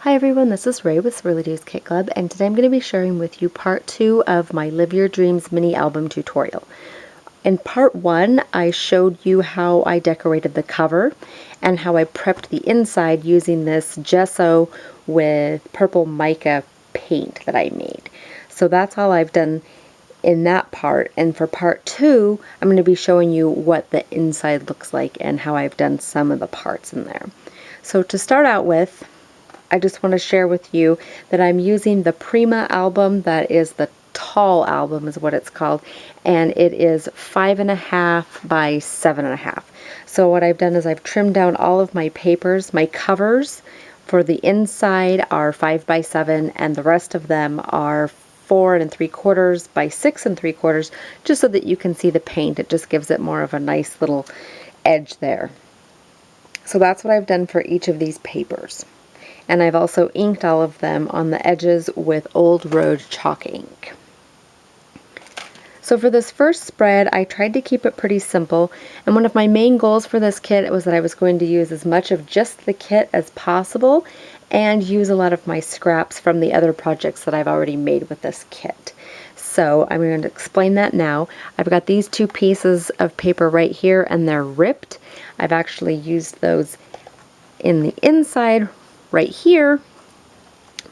Hi everyone, this is Ray with Swirlydoos Kit Club, and today I'm going to be sharing with you part 2 of my Live Your Dreams mini album tutorial. In part 1, I showed you how I decorated the cover and how I prepped the inside using this gesso with purple mica paint that I made. So that's all I've done in that part, and for part 2, I'm going to be showing you what the inside looks like and how I've done some of the parts in there. So to start out with, I just want to share with you that I'm using the Prima album. That is the tall album is what it's called, and it is 5.5 by 7.5. So what I've done is I've trimmed down all of my papers. My covers for the inside are 5 by 7, and the rest of them are 4 3/4 by 6 3/4, just so that you can see the paint. It just gives it more of a nice little edge there. So that's what I've done for each of these papers. And I've also inked all of them on the edges with Old Road chalk ink. So for this first spread, I tried to keep it pretty simple, and one of my main goals for this kit was that I was going to use as much of just the kit as possible and use a lot of my scraps from the other projects that I've already made with this kit. So I'm going to explain that now. I've got these two pieces of paper right here, and they're ripped. I've actually used those in the inside right here,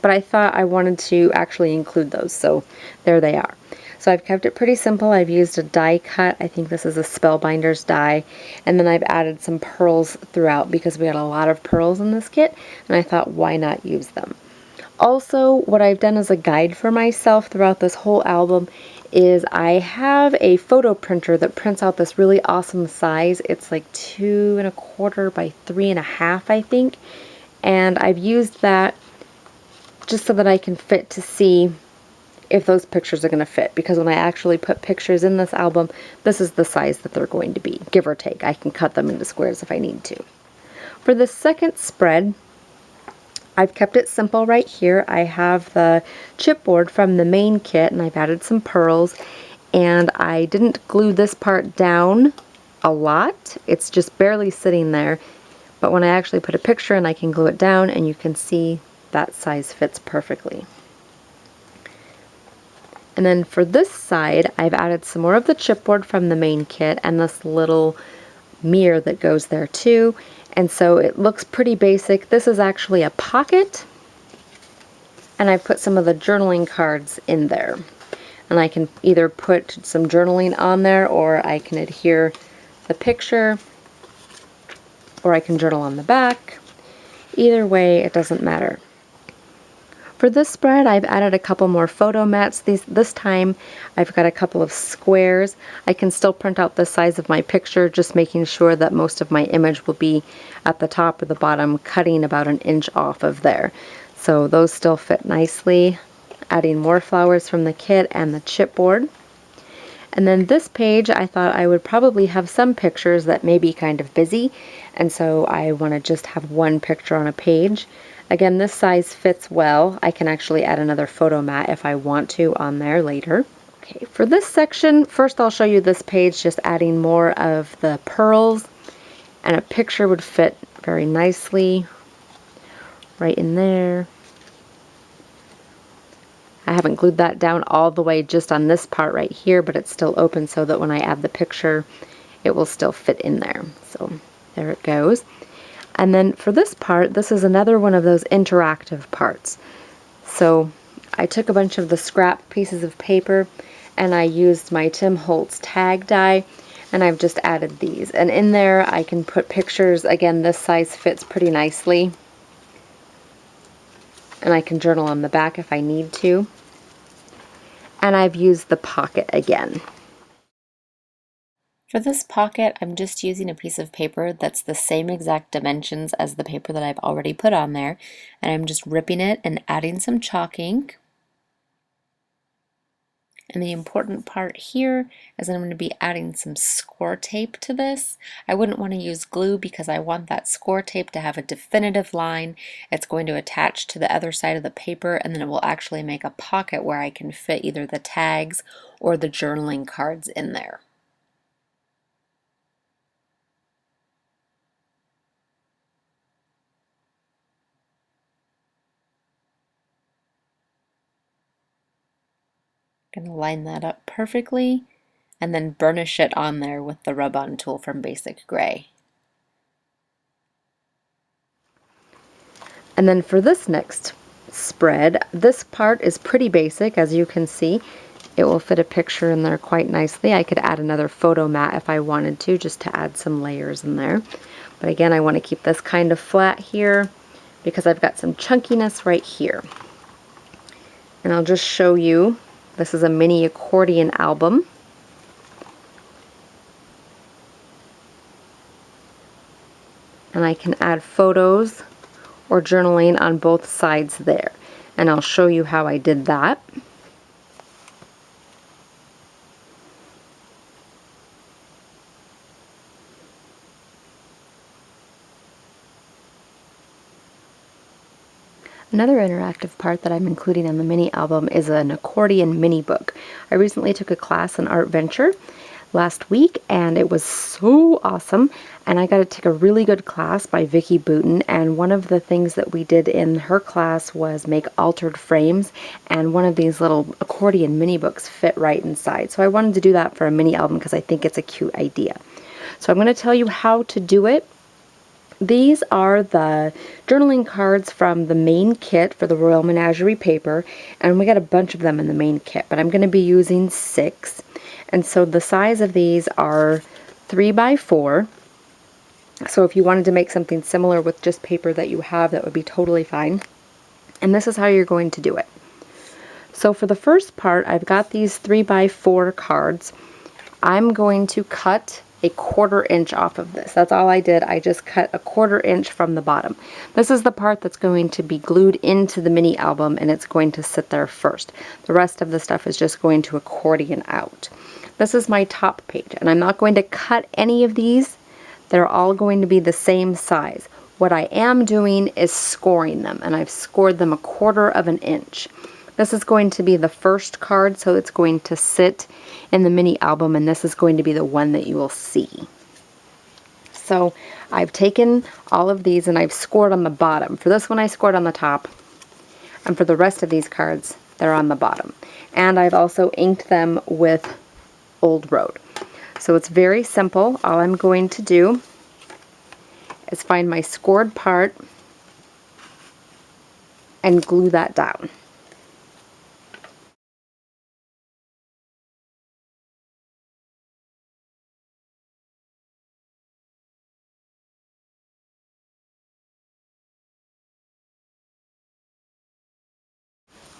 but I thought I wanted to actually include those, so there they are. So I've kept it pretty simple. I've used a die cut. I think this is a Spellbinders die, and then I've added some pearls throughout because we got a lot of pearls in this kit, and I thought, why not use them? Also, what I've done as a guide for myself throughout this whole album is I have a photo printer that prints out this really awesome size. It's like 2.25 by 3.5, I think. And I've used that just so that I can fit to see if those pictures are going to fit, because when I actually put pictures in this album, this is the size that they're going to be, give or take. I can cut them into squares if I need to. For the second spread, I've kept it simple right here. I have the chipboard from the main kit, and I've added some pearls, and I didn't glue this part down a lot. It's just barely sitting there. But when I actually put a picture in, I can glue it down, and you can see that size fits perfectly. And then for this side, I've added some more of the chipboard from the main kit and this little mirror that goes there too. And so it looks pretty basic. This is actually a pocket, and I put some of the journaling cards in there. And I can either put some journaling on there, or I can adhere the picture, or I can journal on the back. Either way, it doesn't matter. For this spread, I've added a couple more photo mats. This time, I've got a couple of squares. I can still print out the size of my picture, just making sure that most of my image will be at the top or the bottom, cutting about 1 inch off of there. So those still fit nicely. Adding more flowers from the kit and the chipboard. And then this page, I thought I would probably have some pictures that may be kind of busy, and so I want to just have one picture on a page. Again, this size fits well. I can actually add another photo mat if I want to on there later. Okay, for this section, first I'll show you this page, just adding more of the pearls, and a picture would fit very nicely right in there. I haven't glued that down all the way just on this part right here, but it's still open so that when I add the picture, it will still fit in there. So there it goes. And then for this part, this is another one of those interactive parts. So I took a bunch of the scrap pieces of paper, and I used my Tim Holtz tag die, and I've just added these. And in there I can put pictures. Again, this size fits pretty nicely. And I can journal on the back if I need to. And I've used the pocket again. For this pocket, I'm just using a piece of paper that's the same exact dimensions as the paper that I've already put on there, and I'm just ripping it and adding some chalk ink. And the important part here is I'm going to be adding some score tape to this. I wouldn't want to use glue because I want that score tape to have a definitive line. It's going to attach to the other side of the paper, and then it will actually make a pocket where I can fit either the tags or the journaling cards in there. I'm going to line that up perfectly and then burnish it on there with the rub-on tool from Basic Gray. And then for this next spread, this part is pretty basic, as you can see. It will fit a picture in there quite nicely. I could add another photo mat if I wanted to, just to add some layers in there. But again, I want to keep this kind of flat here because I've got some chunkiness right here. And I'll just show you, this is a mini accordion album. And I can add photos or journaling on both sides there. And I'll show you how I did that. Another interactive part that I'm including on the mini album is an accordion mini book. I recently took a class in Art Venture last week and it was so awesome, and I got to take a really good class by Vicki Booten, and one of the things that we did in her class was make altered frames, and one of these little accordion mini books fit right inside. So I wanted to do that for a mini album because I think it's a cute idea. So I'm going to tell you how to do it. These are the journaling cards from the main kit for the Royal Menagerie paper, and we got a bunch of them in the main kit, but I'm going to be using 6. And so the size of these are 3 by 4. So if you wanted to make something similar with just paper that you have, that would be totally fine. And this is how you're going to do it. So for the first part, I've got these 3 by 4 cards. I'm going to cut a 1/4 inch off of this. That's all I did. I just cut a 1/4 inch from the bottom. This is the part that's going to be glued into the mini album, and it's going to sit there first. The rest of the stuff is just going to accordion out. This is my top page, and I'm not going to cut any of these. They're all going to be the same size. What I am doing is scoring them, and I've scored them a 1/4 inch. This is going to be the first card, so it's going to sit in the mini album, and this is going to be the one that you will see. So I've taken all of these and I've scored on the bottom. For this one I scored on the top, and for the rest of these cards they're on the bottom. And I've also inked them with Old Road. So it's very simple. All I'm going to do is find my scored part and glue that down.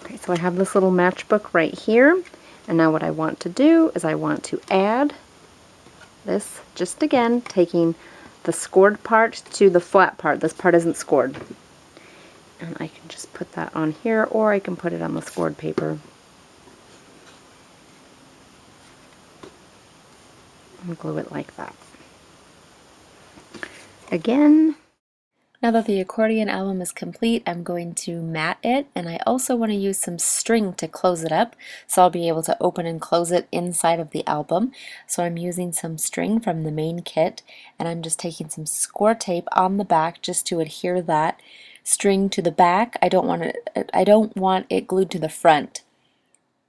Okay, so I have this little matchbook right here, and now what I want to do is I want to add this, just again taking the scored part to the flat part. This part isn't scored. And I can just put that on here, or I can put it on the scored paper. And glue it like that. Again. Now that the accordion album is complete, I'm going to mat it, and I also want to use some string to close it up, so I'll be able to open and close it inside of the album. So I'm using some string from the main kit, and I'm just taking some score tape on the back just to adhere that string to the back. I don't want it glued to the front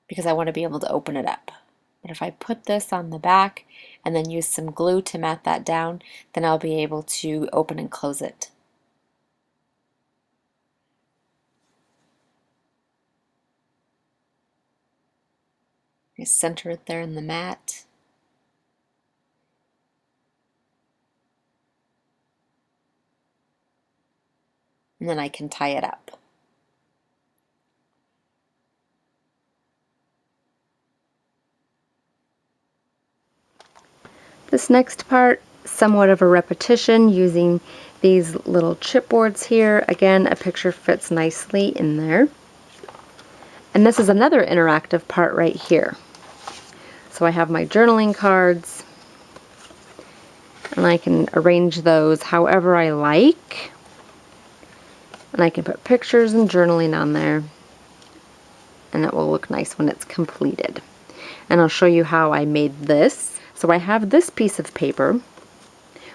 because I want to be able to open it up. But if I put this on the back and then use some glue to mat that down, then I'll be able to open and close it. I center it there in the mat. And then I can tie it up. This next part, somewhat of a repetition using these little chipboards here. Again, a picture fits nicely in there. And this is another interactive part right here. So I have my journaling cards, and I can arrange those however I like. And I can put pictures and journaling on there, and it will look nice when it's completed. And I'll show you how I made this. So I have this piece of paper,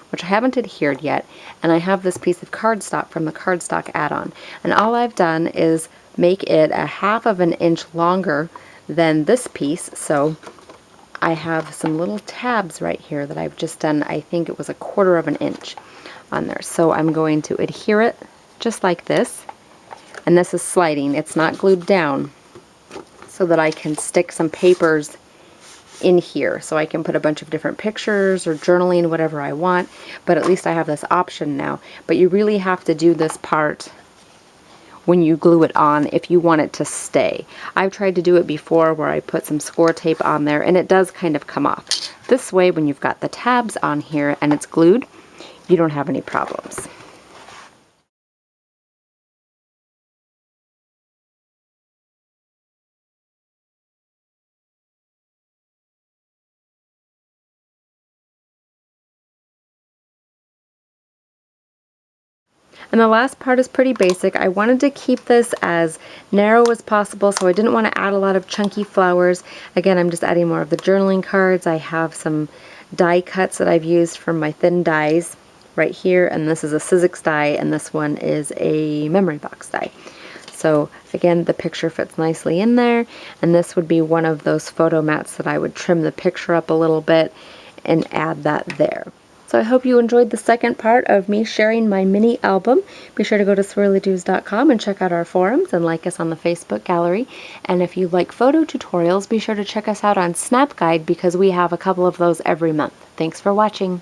which I haven't adhered yet, and I have this piece of cardstock from the cardstock add-on. And all I've done is make it a 1/2 inch longer than this piece. So I have some little tabs right here that I've just done, I think it was 1/4 of an inch on there. So I'm going to adhere it just like this. And this is sliding, it's not glued down, so that I can stick some papers in here. So I can put a bunch of different pictures or journaling, whatever I want, but at least I have this option now. But you really have to do this part when you glue it on if you want it to stay. I've tried to do it before where I put some score tape on there and it does kind of come off. This way, when you've got the tabs on here and it's glued, you don't have any problems. And the last part is pretty basic. I wanted to keep this as narrow as possible, so I didn't want to add a lot of chunky flowers. Again, I'm just adding more of the journaling cards. I have some die cuts that I've used from my thin dies right here, and this is a Sizzix die, and this one is a memory box die. So again, the picture fits nicely in there, and this would be one of those photo mats that I would trim the picture up a little bit and add that there. So I hope you enjoyed the second part of me sharing my mini album. Be sure to go to swirlydoos.com and check out our forums and like us on the Facebook gallery. And if you like photo tutorials, be sure to check us out on Snap Guide because we have a couple of those every month. Thanks for watching.